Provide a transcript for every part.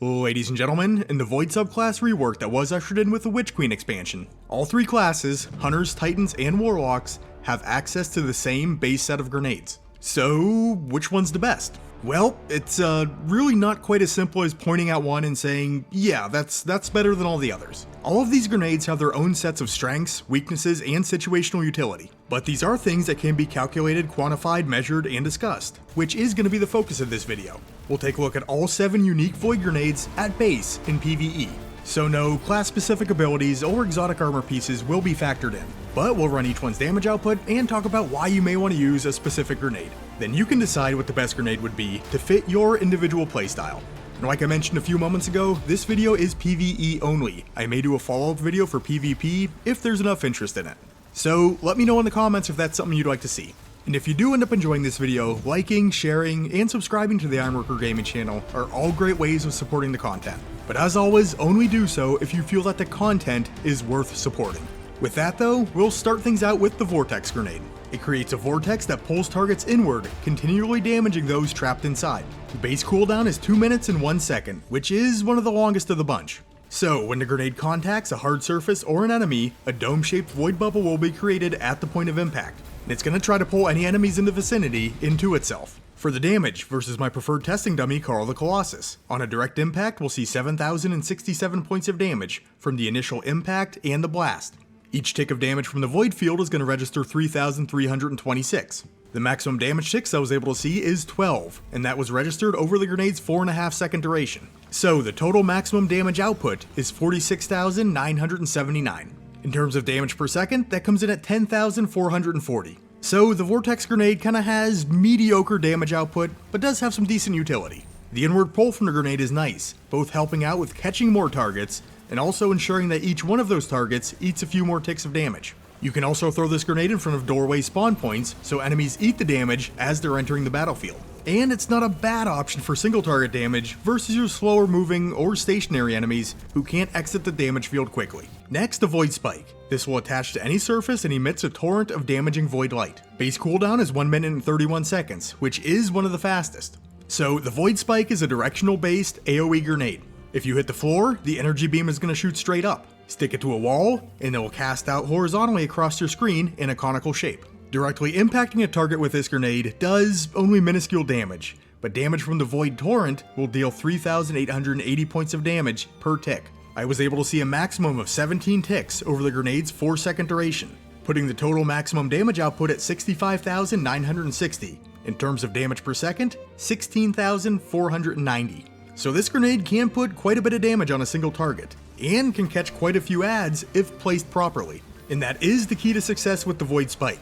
Ladies and gentlemen, in the Void subclass rework that was ushered in with the Witch Queen expansion, all three classes, Hunters, Titans, and Warlocks, have access to the same base set of grenades. So, which one's the best? Well, it's really not quite as simple as pointing out one and saying, yeah, that's better than all the others. All of these grenades have their own sets of strengths, weaknesses, and situational utility. But these are things that can be calculated, quantified, measured, and discussed, which is going to be the focus of this video. We'll take a look at all 7 unique Void grenades at base in PvE. So no class-specific abilities or exotic armor pieces will be factored in, but we'll run each one's damage output and talk about why you may want to use a specific grenade. Then you can decide what the best grenade would be to fit your individual playstyle. And like I mentioned a few moments ago, this video is PvE only. I may do a follow-up video for PvP if there's enough interest in it. So let me know in the comments if that's something you'd like to see. And if you do end up enjoying this video, liking, sharing, and subscribing to the Ironworker Gaming channel are all great ways of supporting the content. But as always, only do so if you feel that the content is worth supporting. With that though, we'll start things out with the Vortex grenade. It creates a vortex that pulls targets inward, continually damaging those trapped inside. The base cooldown is 2 minutes and 1 second, which is one of the longest of the bunch. So when the grenade contacts a hard surface or an enemy, a dome-shaped void bubble will be created at the point of impact. And it's going to try to pull any enemies in the vicinity into itself. For the damage, versus my preferred testing dummy, Karl the Colossus. On a direct impact, we'll see 7,067 points of damage from the initial impact and the blast. Each tick of damage from the void field is going to register 3,326. The maximum damage ticks I was able to see is 12, and that was registered over the grenade's 4.5 second duration. So the total maximum damage output is 46,979. In terms of damage per second, that comes in at 10,440. So the Vortex grenade kinda has mediocre damage output, but does have some decent utility. The inward pull from the grenade is nice, both helping out with catching more targets, and also ensuring that each one of those targets eats a few more ticks of damage. You can also throw this grenade in front of doorway spawn points, so enemies eat the damage as they're entering the battlefield. And it's not a bad option for single target damage versus your slower moving or stationary enemies who can't exit the damage field quickly. Next, the Void Spike. This will attach to any surface and emits a torrent of damaging void light. Base cooldown is 1 minute and 31 seconds, which is one of the fastest. So the Void Spike is a directional based AoE grenade. If you hit the floor, the energy beam is going to shoot straight up. Stick it to a wall, and it will cast out horizontally across your screen in a conical shape. Directly impacting a target with this grenade does only minuscule damage, but damage from the Void Torrent will deal 3,880 points of damage per tick. I was able to see a maximum of 17 ticks over the grenade's 4 second duration, putting the total maximum damage output at 65,960. In terms of damage per second, 16,490. So this grenade can put quite a bit of damage on a single target, and can catch quite a few adds if placed properly. And that is the key to success with the Void Spike.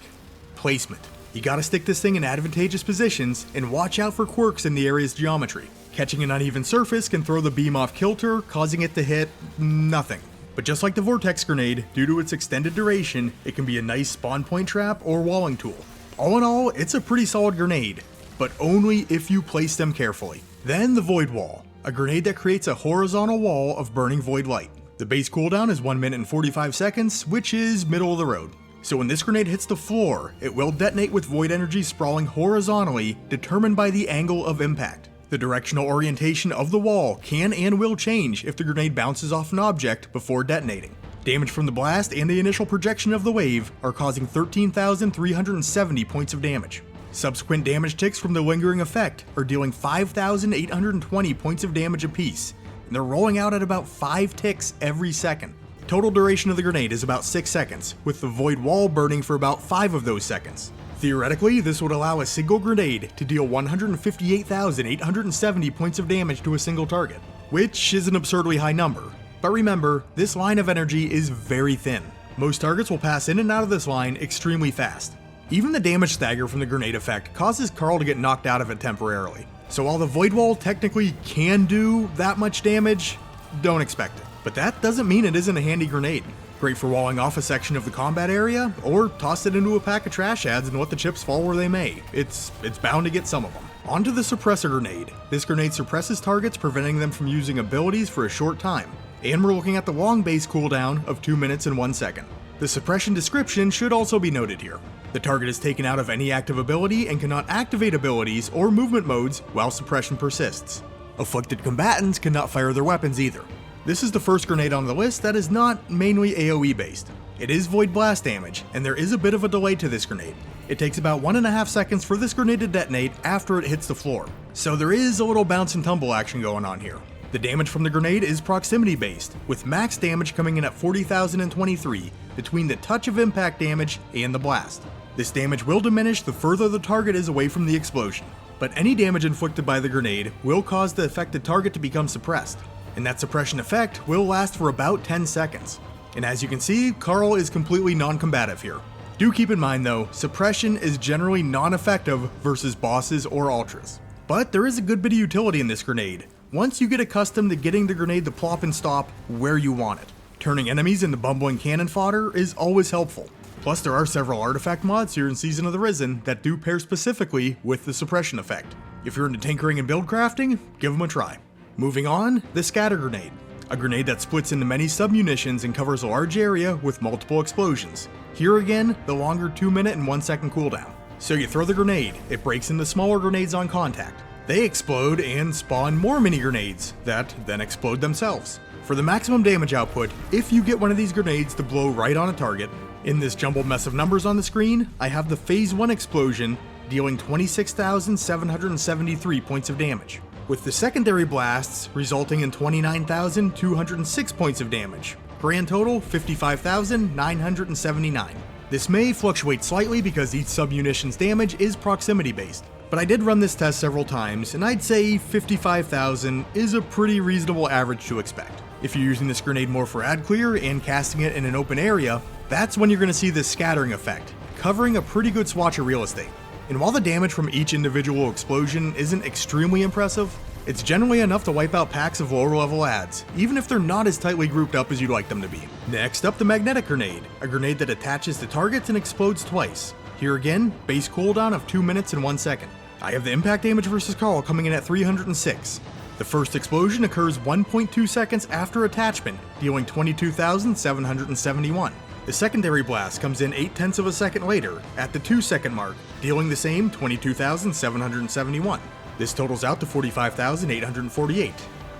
Placement. You gotta stick this thing in advantageous positions and watch out for quirks in the area's geometry. Catching an uneven surface can throw the beam off kilter, causing it to hit nothing. But just like the Vortex grenade, due to its extended duration, it can be a nice spawn point trap or walling tool. All in all, it's a pretty solid grenade, but only if you place them carefully. Then the Void Wall, a grenade that creates a horizontal wall of burning void light. The base cooldown is 1 minute and 45 seconds, which is middle of the road. So when this grenade hits the floor, it will detonate with void energy sprawling horizontally, determined by the angle of impact. The directional orientation of the wall can and will change if the grenade bounces off an object before detonating. Damage from the blast and the initial projection of the wave are causing 13,370 points of damage. Subsequent damage ticks from the lingering effect are dealing 5,820 points of damage apiece, and they're rolling out at about 5 ticks every second. Total duration of the grenade is about 6 seconds, with the void wall burning for about 5 of those seconds. Theoretically, this would allow a single grenade to deal 158,870 points of damage to a single target, which is an absurdly high number. But remember, this line of energy is very thin. Most targets will pass in and out of this line extremely fast. Even the damage stagger from the grenade effect causes Karl to get knocked out of it temporarily. So while the Void Wall technically can do that much damage, don't expect it. But that doesn't mean it isn't a handy grenade. Great for walling off a section of the combat area, or toss it into a pack of trash ads and let the chips fall where they may. It's bound to get some of them. Onto the Suppressor grenade. This grenade suppresses targets, preventing them from using abilities for a short time. And we're looking at the long base cooldown of 2 minutes and 1 second. The suppression description should also be noted here. The target is taken out of any active ability and cannot activate abilities or movement modes while suppression persists. Afflicted combatants cannot fire their weapons either. This is the first grenade on the list that is not mainly AoE based. It is void blast damage, and there is a bit of a delay to this grenade. It takes about 1.5 seconds for this grenade to detonate after it hits the floor, so there is a little bounce and tumble action going on here. The damage from the grenade is proximity based, with max damage coming in at 40,023 between the touch of impact damage and the blast. This damage will diminish the further the target is away from the explosion, but any damage inflicted by the grenade will cause the affected target to become suppressed, and that suppression effect will last for about 10 seconds. And as you can see, Carl is completely non-combative here. Do keep in mind though, suppression is generally non-effective versus bosses or ultras. But there is a good bit of utility in this grenade, once you get accustomed to getting the grenade to plop and stop where you want it. Turning enemies into bumbling cannon fodder is always helpful. Plus there are several artifact mods here in Season of the Risen that do pair specifically with the suppression effect. If you're into tinkering and build crafting, give them a try. Moving on, the scatter grenade. A grenade that splits into many sub-munitions and covers a large area with multiple explosions. Here again, the longer 2-minute and 1-second cooldown. So you throw the grenade, it breaks into smaller grenades on contact. They explode and spawn more mini grenades that then explode themselves. For the maximum damage output, if you get one of these grenades to blow right on a target, in this jumbled mess of numbers on the screen, I have the phase 1 explosion dealing 26,773 points of damage, with the secondary blasts resulting in 29,206 points of damage. Grand total 55,979. This may fluctuate slightly because each sub-munition's damage is proximity based, but I did run this test several times and I'd say 55,000 is a pretty reasonable average to expect. If you're using this grenade more for ad clear and casting it in an open area, that's when you're going to see this scattering effect, covering a pretty good swatch of real estate. And while the damage from each individual explosion isn't extremely impressive, it's generally enough to wipe out packs of lower level ads, even if they're not as tightly grouped up as you'd like them to be. Next up, the magnetic grenade, a grenade that attaches to targets and explodes twice. Here again, base cooldown of 2 minutes and 1 second. I have the impact damage versus Carl coming in at 306. The first explosion occurs 1.2 seconds after attachment, dealing 22,771. The secondary blast comes in 0.8 of a second later, at the 2-second mark, dealing the same 22,771. This totals out to 45,848.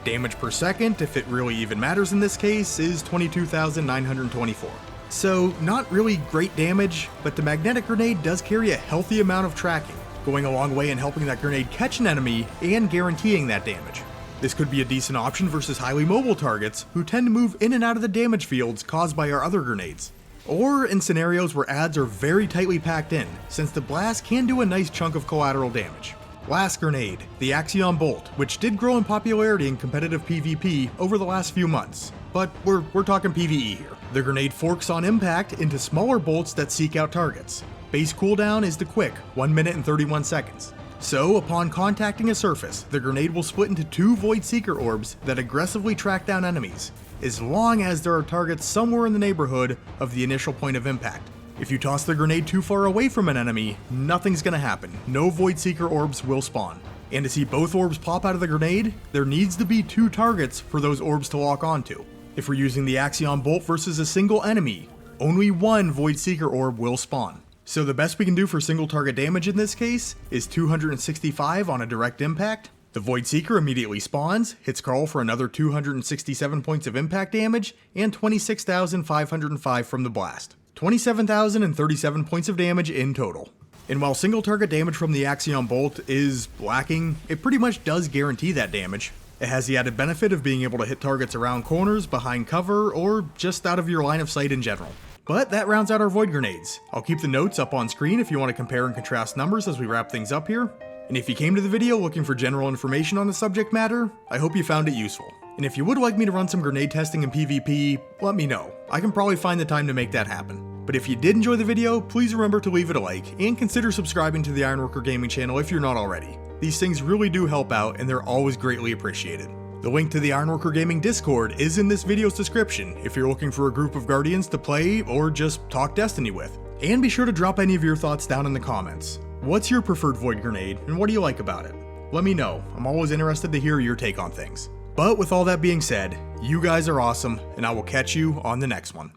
Damage per second, if it really even matters in this case, is 22,924. So, not really great damage, but the magnetic grenade does carry a healthy amount of tracking, going a long way in helping that grenade catch an enemy and guaranteeing that damage. This could be a decent option versus highly mobile targets who tend to move in and out of the damage fields caused by our other grenades. Or in scenarios where ads are very tightly packed in, since the blast can do a nice chunk of collateral damage. Last grenade, the Axion Bolt, which did grow in popularity in competitive PvP over the last few months, but we're talking PvE here. The grenade forks on impact into smaller bolts that seek out targets. Base cooldown is the quick 1 minute and 31 seconds. So, upon contacting a surface, the grenade will split into 2 Void Seeker orbs that aggressively track down enemies, as long as there are targets somewhere in the neighborhood of the initial point of impact. If you toss the grenade too far away from an enemy, nothing's gonna happen. No Void Seeker orbs will spawn. And to see both orbs pop out of the grenade, there needs to be 2 targets for those orbs to lock onto. If we're using the Axion Bolt versus a single enemy, only 1 Void Seeker orb will spawn. So the best we can do for single target damage in this case is 265 on a direct impact. The Void Seeker immediately spawns, hits Carl for another 267 points of impact damage, and 26,505 from the blast. 27,037 points of damage in total. And while single target damage from the Axion Bolt is lacking, it pretty much does guarantee that damage. It has the added benefit of being able to hit targets around corners, behind cover, or just out of your line of sight in general. But that rounds out our Void Grenades. I'll keep the notes up on screen if you want to compare and contrast numbers as we wrap things up here. And if you came to the video looking for general information on the subject matter, I hope you found it useful. And if you would like me to run some grenade testing in PvP, let me know. I can probably find the time to make that happen. But if you did enjoy the video, please remember to leave it a like, and consider subscribing to the Ironworker Gaming channel if you're not already. These things really do help out, and they're always greatly appreciated. The link to the Ironworker Gaming Discord is in this video's description if you're looking for a group of Guardians to play or just talk Destiny with. And be sure to drop any of your thoughts down in the comments. What's your preferred Void Grenade, and what do you like about it? Let me know, I'm always interested to hear your take on things. But with all that being said, you guys are awesome, and I will catch you on the next one.